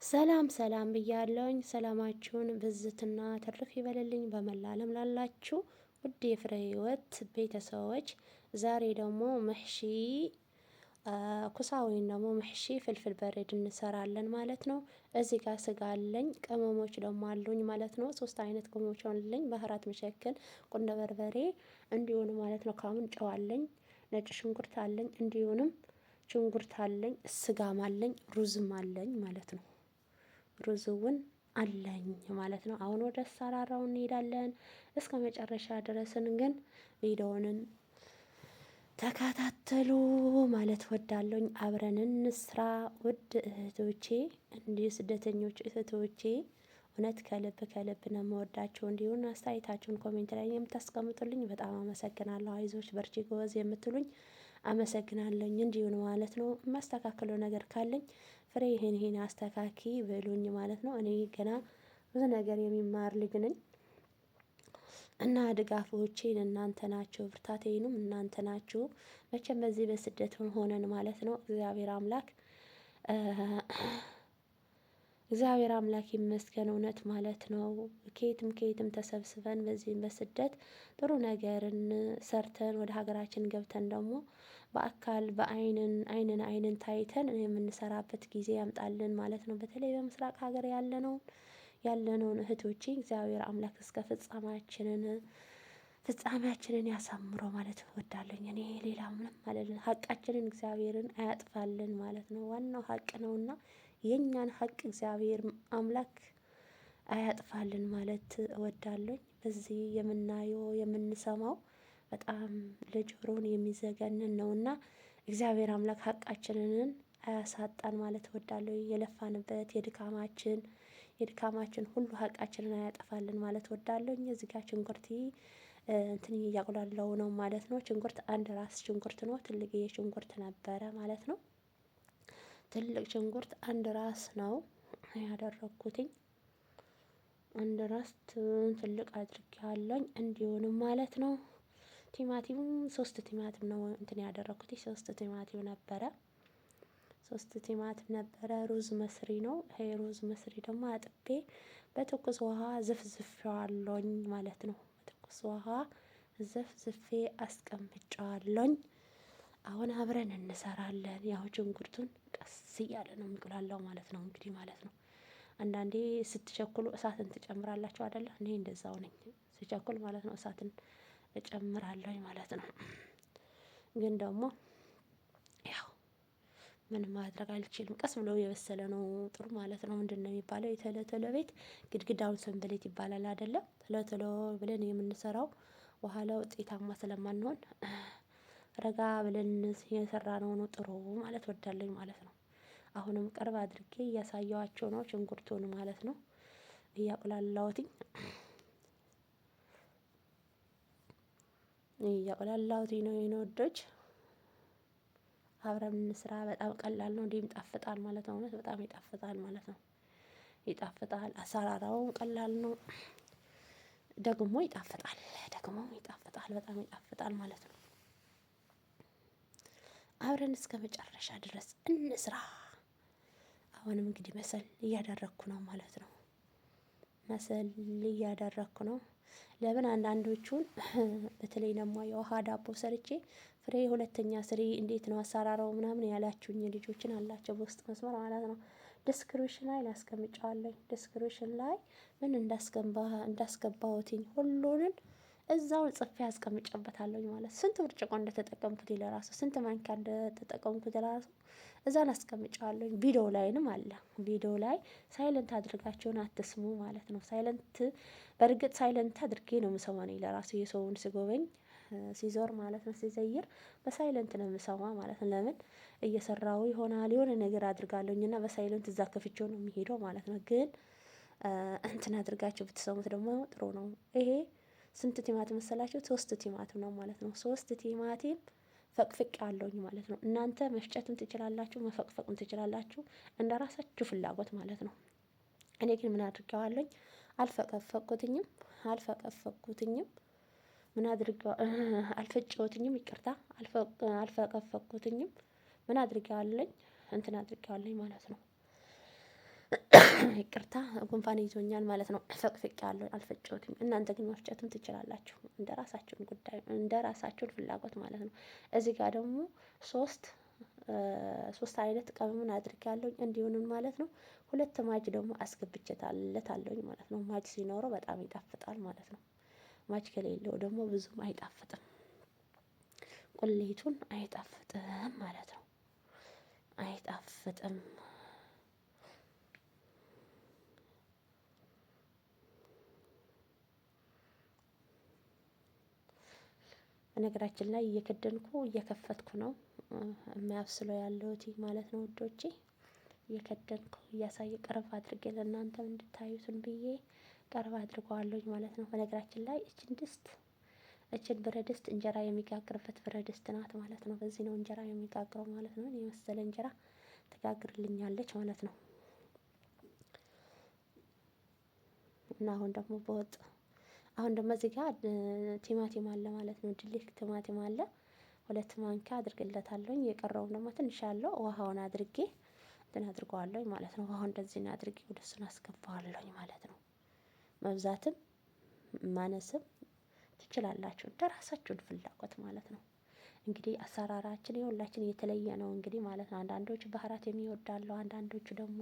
ሰላም ሰላም ብያለሁኝ። ሰላማችሁን ብዝትና ትርፍ ይበልልኝ በመላ ዓለም ላላችሁ ውድ የፍሬ ህይወት ቤተሰቦች፣ ዛሬ ደግሞ መሕሺ ኩሳ ወይም ደግሞ መሕሺ ፍልፍል በርድ እንሰራለን ማለት ነው። እዚህ ጋር ስጋ አለኝ፣ ቅመሞች ደግሞ አሉኝ ማለት ነው። 3 አይነት ቅመሞች አሉኝ፣ ባህራት መሸከል፣ ቁንደ በርበሬ እንዲሁም ማለት ነው። ካሁን ጨው አለኝ፣ ነጭ ሽንኩርት አለኝ፣ እንዲሁም ሽንኩርት አለኝ፣ ስጋም አለኝ፣ ሩዝም አለኝ ማለት ነው። ሩዝውን አለኝ ማለት ነው። አሁን ወደ አሰራራው እንሄዳለን። እስከ መጨረሻ ድረስን ግን ቪዲዮውን ተከታተሉ ማለት ወዳለኝ። አብረን እንስራ ውድ እህቶቼ፣ እንዲህ ስደተኞች እህቶቼ እውነት ከልብ ከልብ ነው የምወዳቸው። እንዲሁም አስተያየታችሁን ኮሜንት ላይ የምታስቀምጡልኝ በጣም አመሰግናለሁ። አይዞች በርቺ ጎበዝ የምትሉኝ አመሰግናለኝ። እንዲሁን ማለት ነው የማስተካከለው ነገር ካለኝ ፍሬ ይሄን አስተካኪ ብሉኝ ማለት ነው። እኔ ገና ብዙ ነገር የሚማር ልጅ ነኝ እና ድጋፎቼን እናንተ ናችሁ፣ ብርታቴንም እናንተ ናችሁ። መቼም በዚህ በስደት ሆነን ማለት ነው እግዚአብሔር አምላክ ይመስገን እውነት ማለት ነው። ከየትም ተሰብስበን በዚህም በስደት ጥሩ ነገርን ሰርተን ወደ ሀገራችን ገብተን ደግሞ በአካል አይንን ታይተን የምንሰራበት ጊዜ ያምጣልን ማለት ነው። በተለይ በምስራቅ ሀገር ያለነውን እህቶቼ እግዚአብሔር አምላክ እስከ ፍጻሜያችንን ያሳምረው ማለት እወዳለሁ። እኔ ሌላ ምንም ማለት ነው። ሀቃችንን እግዚአብሔርን አያጥፋልን ማለት ነው። ዋናው ሀቅ ነውና የኛን ሀቅ እግዚአብሔር አምላክ አያጥፋልን ማለት እወዳለሁ። በዚህ የምናየው የምንሰማው በጣም ለጆሮን የሚዘገንን ነውና እግዚአብሔር አምላክ ሀቃችንን አያሳጣን ማለት እወዳለሁ። የለፋንበት የድካማችን ሁሉ ሀቃችንን አያጠፋልን ማለት እወዳለሁ። እዚህ ጋር ሽንኩርት እንትን እያቁላላው ነው ማለት ነው። ሽንኩርት አንድ ራስ ሽንኩርት ነው፣ ትልቅዬ ሽንኩርት ነበረ ማለት ነው። ትልቅ ሽንኩርት አንድ ራስ ነው ያደረኩትኝ። አንድ ራስ ትልቅ አድርጌያለሁ እንዲሆንም ማለት ነው። ቲማቲም 3 ቲማቲም ነው እንትን ያደረኩት 3 ቲማቲም ነበረ። 3 ቲማቲም ነበረ። ሩዝ መስሪ ነው ይሄ ሩዝ መስሪ ደግሞ አጥቤ በትኩስ ውሃ ዘፍዝፌዋለሁኝ ማለት ነው። በትኩስ ውሃ ዘፍዝፌ አስቀምጫዋለሁኝ። አሁን አብረን እንሰራለን። ያው ሽንኩርቱን ቀስ እያለ ነው የሚቁላላው ማለት ነው። እንግዲህ ማለት ነው አንዳንዴ ስትቸኩሉ እሳትን ትጨምራላችሁ አይደለ? እኔ እንደዛው ነኝ። ስቸኩል ማለት ነው እሳትን እጨምራለሁ ማለት ነው። ግን ደግሞ ያው ምንም ማድረግ አልችልም። ቀስ ብሎ የበሰለ ነው ጥሩ ማለት ነው። ምንድነው የሚባለው? የተለተለ ቤት ግድግዳውን ሰንበሌጥ ይባላል አይደለም? ተለተሎ ብለን የምንሰራው በኋላ ውጤታማ ስለማንሆን ረጋ ብለን የሰራነው ነው ጥሩ ማለት ወዳለኝ ማለት ነው። አሁንም ቅርብ አድርጌ እያሳየዋቸው ነው ሽንኩርቱን ማለት ነው እያቁላላሁትኝ እያቁላላሁትኝ ነው የኔ ወዶች። አብረን እንስራ። በጣም ቀላል ነው፣ እንዲህም ይጣፍጣል ማለት ነው። እውነት በጣም ይጣፍጣል ማለት ነው። ይጣፍጣል። አሰራራው ቀላል ነው፣ ደግሞ ይጣፍጣል፣ በጣም ይጣፍጣል ማለት ነው። አብረን እስከ መጨረሻ ድረስ እንስራ። አሁንም እንግዲህ መሰል እያደረኩ ነው ማለት ነው። መሰል እያደረኩ ነው። ለምን አንዳንዶቹን በተለይ ደግሞ የውሃ ዳቦ ሰርቼ ፍሬ ሁለተኛ ስሪ እንዴት ነው አሰራራው ምናምን ያላችሁኝ ልጆችን አላቸው በውስጥ መስመር ማለት ነው። ዲስክሪፕሽን ላይ አስቀምጫለሁ። ዲስክሪፕሽን ላይ ምን እንዳስገባሁትኝ ሁሉንም እዛው ጽፌ አስቀምጬበታለሁ ማለት። ስንት ብርጭቆ እንደተጠቀምኩት ለራሱ ስንት ማንኪያ እንደተጠቀምኩት ለራሱ እዛን አስቀምጫለሁ። ቪዲዮ ላይንም አለ። ቪዲዮ ላይ ሳይለንት አድርጋችሁን አትስሙ ማለት ነው። በእርግጥ ሳይለንት አድርጌ ነው የምሰማው እኔ ለራሱ የሰውን ስጎበኝ ሲዞር ማለት ነው፣ ሲዘይር በሳይለንት ነው የምሰማው ማለት ነው። ለምን እየሰራው ይሆናል የሆነ ነገር አድርጋለሁኝና በሳይለንት እዛ ከፍቼው ነው የሚሄደው ማለት ነው። ግን እንትን አድርጋችሁ ብትሰሙት ደግሞ ጥሩ ነው። ይሄ ስንት ቲማቲም መሰላችሁ? 3 ቲማቲም ነው ማለት ነው። 3 ቲማቲም ፈቅፍቅ አለውኝ ማለት ነው። እናንተ መፍጨትም ትችላላችሁ፣ መፈቅፈቅም ትችላላችሁ እንደራሳችሁ ፍላጎት ማለት ነው። እኔ ግን ምን አድርጌዋለሁኝ? አልፈቀፈቅኩትኝም ምን አድርጌው አልፈጨሁትኝም፣ ይቅርታ አልፈቀፈቅኩትኝም። ምን አድርጌዋለሁኝ? እንትን አድርጌዋለሁኝ ማለት ነው። ይቅርታ ጉንፋን ይዞኛል ማለት ነው። ፈቅፍቄያለሁ፣ አልፈጨሁትም። እናንተ ግን መፍጨትም ትችላላችሁ፣ እንደ ራሳችሁን ጉዳይ፣ እንደ ራሳችሁን ፍላጎት ማለት ነው። እዚህ ጋር ደግሞ ሶስት አይነት ቅመምን አድርጋለሁ እንዲሁንም ማለት ነው። ሁለት ማጅ ደግሞ አስገብቼታለሁኝ ማለት ነው። ማጅ ሲኖረው በጣም ይጣፍጣል ማለት ነው። ማጅ ከሌለው ደግሞ ብዙም አይጣፍጥም፣ ቁሌቱን አይጣፍጥም ማለት ነው። አይጣፍጥም። በነገራችን ላይ እየከደንኩ እየከፈትኩ ነው የሚያብስለው ያለሁት ማለት ነው ውዶቼ። እየከደንኩ እያሳየ ቀረብ አድርጌ ለእናንተም እንድታዩትን ብዬ ቀረብ አድርገዋለሁኝ ማለት ነው። በነገራችን ላይ እችን ብረት ድስት እንጀራ የሚጋግርበት ብረት ድስት ናት ማለት ነው። በዚህ ነው እንጀራ የሚጋግረው ማለት ነው። የመሰለ እንጀራ ትጋግርልኛለች ማለት ነው። እና አሁን ደግሞ በወጥ አሁን ደግሞ እዚህ ጋር ቲማቲም አለ ማለት ነው። ድልህ ቲማቲም አለ 2 ማንኪያ አድርግለታለሁኝ። የቀረውን ደግሞ ትንሽ ያለው ውሃውን አድርጌ እንትን አድርገዋለሁኝ ማለት ነው። ውሃውን እንደዚህ አድርጌ ወደ እሱን አስገባዋለሁኝ ማለት ነው። መብዛትም ማነስም ትችላላችሁ እንደ ራሳችሁን ፍላጎት ማለት ነው። እንግዲህ አሰራራችን የሁላችን የተለየ ነው እንግዲህ ማለት ነው። አንዳንዶች ባህራት የሚወዳሉ፣ አንዳንዶቹ ደግሞ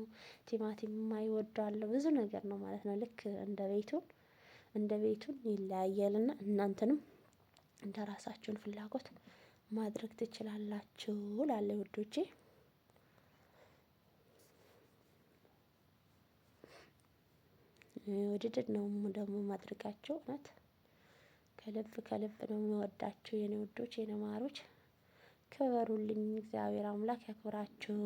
ቲማቲም የማይወዳሉ፣ ብዙ ነገር ነው ማለት ነው። ልክ እንደ ቤቱን ይለያያልና እናንተንም እንደ ራሳችሁን ፍላጎት ማድረግ ትችላላችሁ እላለሁ ውዶቼ። ውድድር ነው ደግሞ ማድረጋቸው እውነት ከልብ ነው የምወዳችሁ የኔ ውዶች፣ የኔ ማሮች። ክበሩልኝ፣ እግዚአብሔር አምላክ ያክብራችሁ፣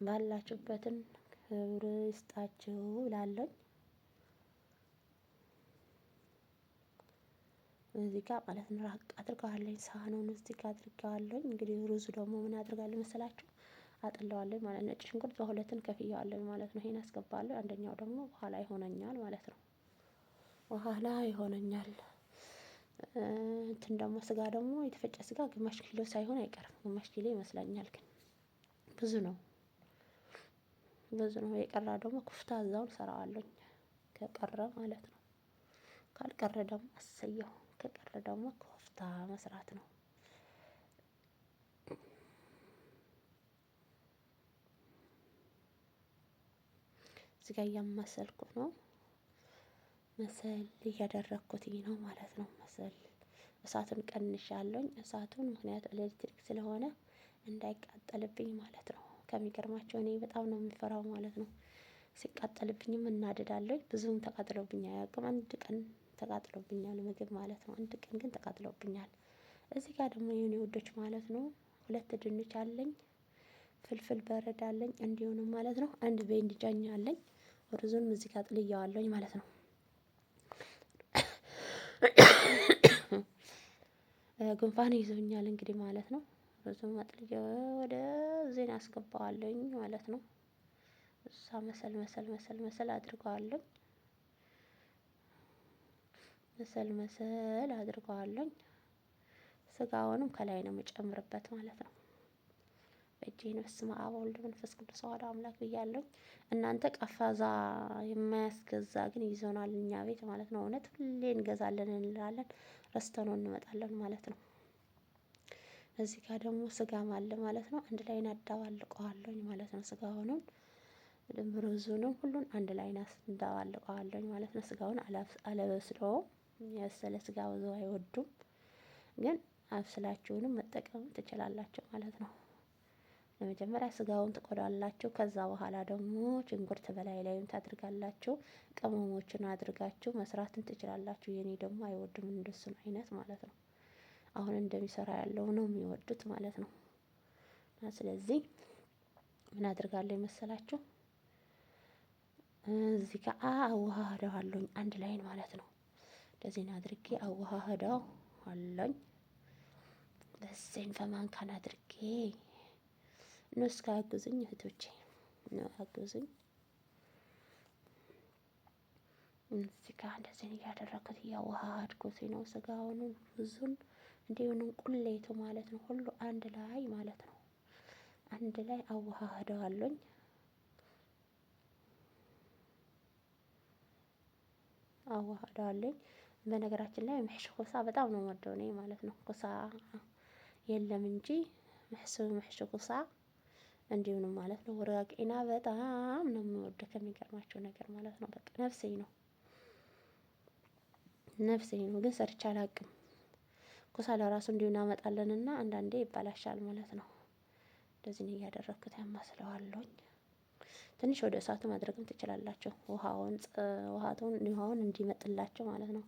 ባላችሁበትን ክብር ይስጣችሁ እላለሁ። እዚህ ጋር ማለት ነው ራቅ አድርገዋለሁ ሳህኑን እዚህ ጋር አድርገዋለሁ። እንግዲህ ሩዙ ደግሞ ምን አድርጋለሁ መሰላችሁ? አጥለዋለሁ ማለት ነጭ ሽንኩርት በሁለትን ከፍያለሁ ማለት ነው። ይሄን አስገባለሁ፣ አንደኛው ደግሞ በኋላ ይሆነኛል ማለት ነው። በኋላ ይሆነኛል። እንትን ደግሞ ስጋ ደግሞ የተፈጨ ስጋ ግማሽ ኪሎ ሳይሆን አይቀርም፣ ግማሽ ኪሎ ይመስለኛል። ግን ብዙ ነው የቀረ ደግሞ ኩፍታ እዛውን ሰራዋለሁ ከቀረ ማለት ነው። ካልቀረ ደግሞ አሰየው፣ ከቀረ ደግሞ ኮፍታ መስራት ነው። እዚህ ጋር እያማሰልኩ ነው፣ መሰል እያደረኩትኝ ነው ማለት ነው። መሰል እሳቱን ቀንሻለሁኝ። እሳቱን ምክንያት ኤሌክትሪክ ስለሆነ እንዳይቃጠልብኝ ማለት ነው። ከሚገርማቸው እኔ በጣም ነው የምፈራው ማለት ነው። ሲቃጠልብኝም እናደዳለሁ። ብዙም ተቃጥሎብኝ አያውቅም። አንድ ቀን ተቃጥሎብኛል ምግብ ማለት ነው። አንድ ቀን ግን ተቃጥሎብኛል። እዚህ ጋር ደግሞ የኔ ውዶች ማለት ነው 2 ድንች አለኝ፣ ፍልፍል በረድ አለኝ፣ እንዲሁም ማለት ነው አንድ ቤንድጃኝ አለኝ። ሩዙን እዚህ ጋር ጥልያዋለሁኝ ማለት ነው። ጉንፋን ይዞኛል እንግዲህ ማለት ነው። ሩዙን አጥልዬ ወደ ዜና አስገባዋለሁኝ ማለት ነው። እሷ መሰል አድርገዋለሁ። መሰል አድርገዋለሁ። ስጋውንም ከላይ ነው የምጨምርበት ማለት ነው። እጄን በስመ አብ ወወልድ ወመንፈስ ቅዱስ አሐዱ አምላክ ብያለሁ። እናንተ ቀፋዛ የማያስገዛ ግን ይዞናል እኛ ቤት ማለት ነው። እውነት ሁሌ እንገዛለን እንላለን፣ ረስተነው እንመጣለን ማለት ነው። እዚህ ጋር ደግሞ ስጋም አለ ማለት ነው። አንድ ላይ እናዳባልቀዋለሁ ማለት ነው። ስጋውንም ሩዙንም ሁሉን አንድ ላይ እናዳባልቀዋለሁ ማለት ነው። ስጋውን አለበስለውም፣ የበሰለ ስጋ ብዙ አይወዱም፣ ግን አብስላችሁንም መጠቀም ትችላላችሁ ማለት ነው። ለመጀመሪያ ስጋውን ትቆዳላችሁ። ከዛ በኋላ ደግሞ ሽንኩርት በላይ ላይም ታድርጋላችሁ። ቅመሞችን አድርጋችሁ መስራትን ትችላላችሁ። የኔ ደግሞ አይወዱም እንደሱን አይነት ማለት ነው። አሁን እንደሚሰራ ያለው ነው የሚወዱት ማለት ነው። ስለዚህ ምን አድርጋለሁ መሰላችሁ? እዚህ ጋር አዋህደዋለሁኝ አንድ ላይ ማለት ነው። እንደዚህ አድርጌ አዋህደዋለሁኝ። በዚህን በማንካን አድርጌ ነው እስከ አግዙኝ እህቶቼ ነው አግዙኝ። እዚህ ጋር እንደዚህ እያደረኩት እያዋሃድኩት ነው ስጋውንም ብዙን እንዲሁም ቁሌቱ ማለት ነው። ሁሉ አንድ ላይ ማለት ነው። አንድ ላይ አዋህደዋለሁኝ። አዋህደዋለኝ። በነገራችን ላይ ምሕሽ ኩሳ በጣም ነው የምወደው እኔ ማለት ነው። ኩሳ የለም እንጂ ምሕሽ ኩሳ እንዲሁ ነው ማለት ነው። ወራቂና በጣም ነው የምወደው ከሚገርማቸው ነገር ማለት ነው። በቃ ነፍሴ ነው ነፍሴ ነው። ግን ሰርቼ አላውቅም። ኩሳ ለራሱ እንዲሁ እናመጣለንና አንዳንዴ ይበላሻል ማለት ነው። እንደዚህ ነው እያደረኩት ያማስለዋለሁኝ። ትንሽ ወደ እሳቱ ማድረግም ትችላላችሁ። ውሃውን እንዲመጥላቸው ማለት ነው።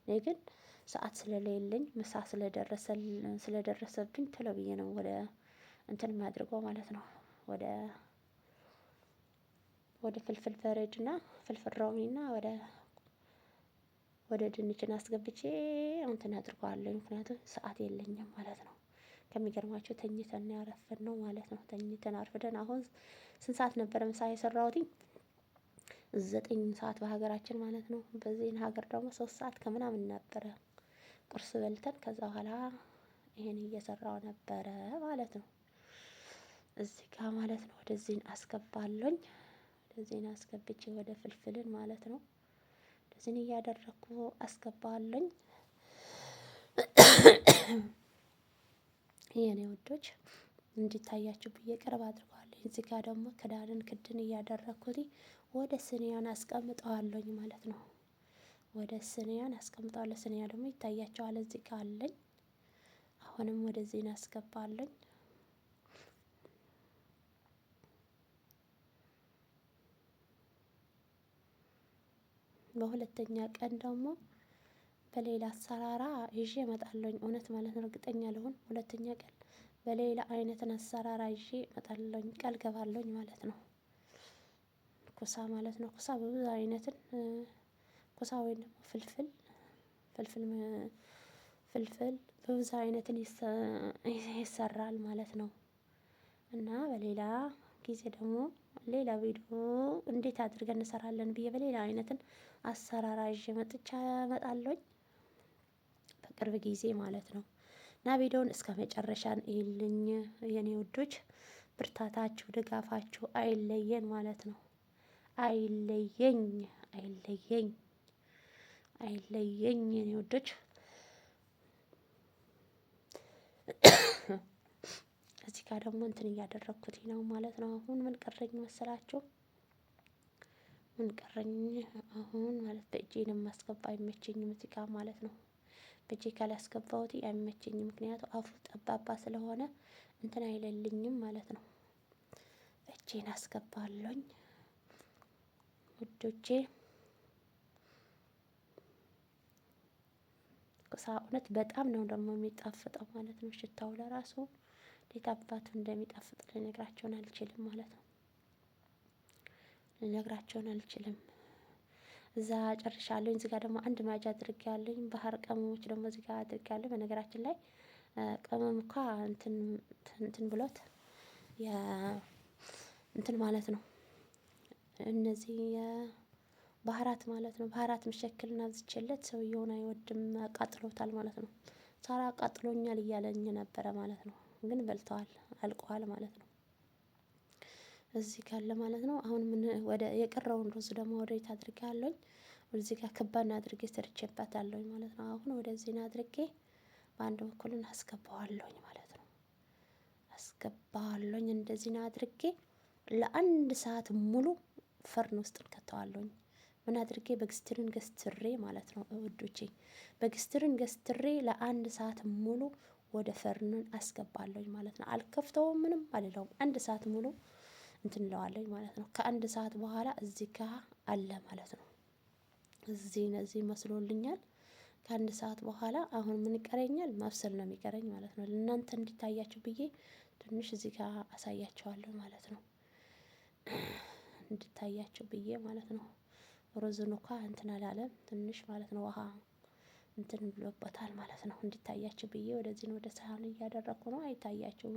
እኔ ግን ሰዓት ስለሌለኝ ምሳ ስለደረሰብኝ ቶሎ ብዬ ነው ወደ እንትን የማድርገው ማለት ነው። ወደ ፍልፍል ፈረጅና ፍልፍል ሮሚና ወደ ድንችን አስገብቼ እንትን አድርገዋለሁ። ምክንያቱም ሰዓት የለኝም ማለት ነው። ከሚገርማቸው ተኝተን ያረፈድነው ማለት ነው። ተኝተን አርፍደን አሁን ስንት ሰዓት ነበረ ምሳ የሰራሁትኝ? 9 ሰዓት በሀገራችን ማለት ነው። በዚህን ሀገር ደግሞ 3 ሰዓት ከምናምን ነበረ ቁርስ በልተን ከዛ በኋላ ይሄን እየሰራው ነበረ ማለት ነው። እዚህ ጋር ማለት ነው ወደዚህን አስገባለሁኝ። ወደዚህን አስገብቼ ወደ ፍልፍልን ማለት ነው እንደዚህ እያደረኩ አስገባለሁኝ። የኔ ውዶች እንዲታያችሁ ብዬ ቅርብ አድርገዋለሁ። እዚህ ጋር ደግሞ ክዳንን ክድን እያደረኩት ወደ ስኒያን አስቀምጠዋለሁኝ ማለት ነው። ወደ ስኒያን አስቀምጠዋለሁ። ስኒያ ደግሞ ይታያቸዋል እዚህ ጋር አለኝ። አሁንም ወደዚህ እናስገባለኝ። በሁለተኛ ቀን ደግሞ በሌላ አሰራራ ይዤ እመጣለሁኝ። እውነት ማለት ነው እርግጠኛ ልሆን ሁለተኛ ቀን በሌላ አይነትን አሰራራ ይዤ እመጣለሁኝ። ቃል ገባለሁኝ ማለት ነው። ኩሳ ማለት ነው። ኩሳ በብዙ አይነትን ኩሳ ወይም ደግሞ ፍልፍል በብዙ አይነትን ይሰራል ማለት ነው። እና በሌላ ጊዜ ደግሞ ሌላ ቪዲዮ እንዴት አድርገን እንሰራለን ብዬ በሌላ አይነትን አሰራር ይዤ እመጣለሁኝ። በቅርብ ጊዜ ማለት ነው። እና ቪዲዮውን እስከ መጨረሻ እዩልኝ የኔ ውዶች። ብርታታችሁ ድጋፋችሁ አይለየን ማለት ነው። አይለየኝ አይለየኝ አይለየኝ የኔ ውዶች። እዚህ ጋር ደግሞ እንትን እያደረኩት ነው ማለት ነው። አሁን ምን ቀረኝ መሰላችሁ? ምን ቀረኝ አሁን ማለት በእጄን ማስገባ አይመቸኝም እዚህ ጋር ማለት ነው። በእጄ ካላስገባሁት አይመቸኝም። ምክንያቱም አፉ ጠባባ ስለሆነ እንትን አይለልኝም ማለት ነው። እጄን አስገባለሁኝ ውዶቼ። ኩሳ እውነት በጣም ነው ደግሞ የሚጣፍጠው ማለት ነው። ሽታው ለራሱ እንዴት አባቱ እንደሚጣፍጥ ልነግራቸውን አልችልም ማለት ነው። ልነግራቸውን አልችልም። እዛ ጨርሻለሁኝ። እዚህ ጋር ደግሞ አንድ ማጅ አድርጌያለሁኝ። ባህር ቅመሞች ደግሞ እዚህ ጋር አድርጌያለሁ። በነገራችን ላይ ቅመም እንኳ እንትን ብሎት እንትን ማለት ነው። እነዚህ ባህራት ማለት ነው። ባህራት ምሸክልና አብዝቼለት ሰውየውን አይወድም አቃጥሎታል ማለት ነው። ሳራ አቃጥሎኛል እያለኝ ነበረ ማለት ነው። ግን በልተዋል አልቀዋል ማለት ነው። እዚህ ጋር አለ ማለት ነው። አሁን ምን ወደ የቀረውን ሩዝ ደግሞ ወዴት አድርጌያለሁኝ? ወደዚህ ጋር ክባና አድርጌ ሰርቼበታለሁኝ ማለት ነው። አሁን ወደዚህ አድርጌ በአንድ በኩል አስገባዋለሁኝ ማለት ነው። አስገባዋለሁኝ እንደዚህ አድርጌ ለአንድ ሰዓት ሙሉ ፈርን ውስጥ እንከተዋለሁኝ። ምን አድርጌ በግስትርን ገስትሬ ማለት ነው ውዶቼ። በግስትርን ገስትሬ ለአንድ ሰዓት ሙሉ ወደ ፈርንን አስገባለሁኝ ማለት ነው። አልከፍተውም ምንም አልለውም። አንድ ሰዓት ሙሉ እንትን እለዋለሁኝ ማለት ነው። ከአንድ ሰዓት በኋላ እዚህ ጋር አለ ማለት ነው። እዚህ መስሎልኛል። ከአንድ ሰዓት በኋላ አሁን ምን ይቀረኛል? ማብሰል ነው የሚቀረኝ ማለት ነው። ለእናንተ እንዲታያችሁ ብዬ ትንሽ እዚህ ጋር አሳያችኋለሁ ማለት ነው። እንዲታያችሁ ብዬ ማለት ነው። ሩዙን እንኳ እንትን አላለም ትንሽ ማለት ነው። ውሃ እንትን ብሎበታል ማለት ነው። እንዲታያችሁ ብዬ ወደዚህ ወደ ሳህኑ እያደረኩ ነው። አይታያችሁም